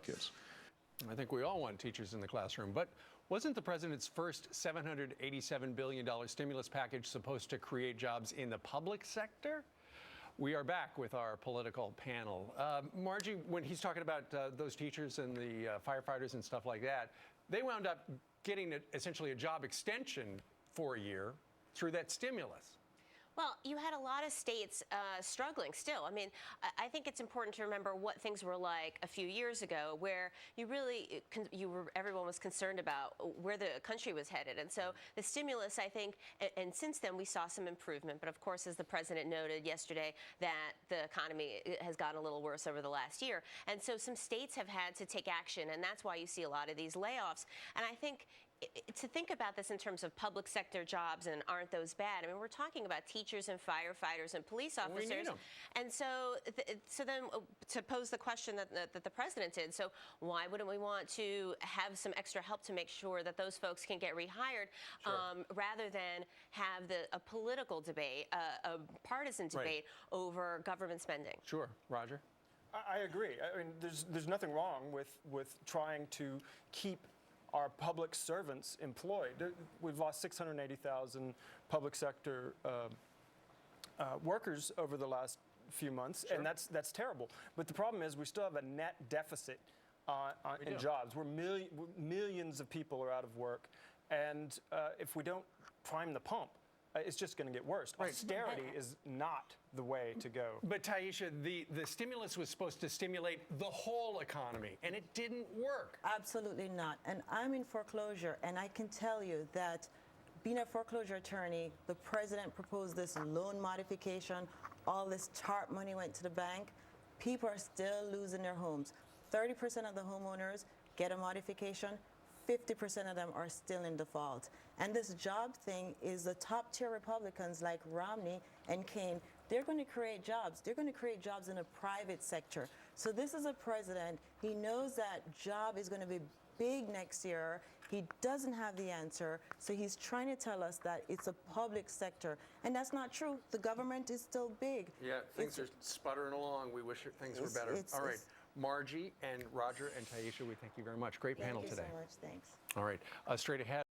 kids. I think we all want teachers in the classroom, but wasn't the president's first $787 billion stimulus package supposed to create jobs in the public sector? We are back with our political panel. Margie, when he's talking about those teachers and the firefighters and stuff like that, they wound up getting essentially a job extension for a year through that stimulus. Well, you had a lot of states struggling still. I mean, I think it's important to remember what things were like a few years ago, where everyone was concerned about where the country was headed. And so the stimulus, I think, and since then we saw some improvement. But of course, as the president noted yesterday, that the economy has gotten a little worse over the last year. And so some states have had to take action, and that's why you see a lot of these layoffs. And I think to think about this in terms of public sector jobs and aren't those bad? I mean, we're talking about teachers and firefighters and police officers. We need them. And so then to pose the question that the president did, so why wouldn't we want to have some extra help to make sure that those folks can get rehired, Sure. rather than have a political debate, a partisan debate over government spending? Sure. Roger? I agree. I mean, there's nothing wrong with trying to keep our public servants employed. We've lost 680,000 public sector workers over the last few months, Sure. and that's terrible. But the problem is we still have a net deficit in jobs. Millions of people are out of work, and if we don't prime the pump, it's just going to get worse. Right. Austerity is not the way to go. But Teisha, the stimulus was supposed to stimulate the whole economy, and it didn't work. Absolutely not. And I'm in foreclosure, and I can tell you that being a foreclosure attorney, the president proposed this loan modification, all this TARP money went to the bank. People are still losing their homes. 30% of the homeowners get a modification. 50% of them are still in default. And this job thing is the top tier Republicans like Romney and Kaine. They're going to create jobs. They're going to create jobs in the private sector. So this is a president. He knows that job is going to be big next year. He doesn't have the answer. So he's trying to tell us that it's a public sector. And that's not true. The government is still big. Yeah, things are sputtering along. We wish things were better. All right. Margie and Roger and Teisha, we thank you very much. Great panel today. Thank you so much. Thanks. All right. Straight ahead.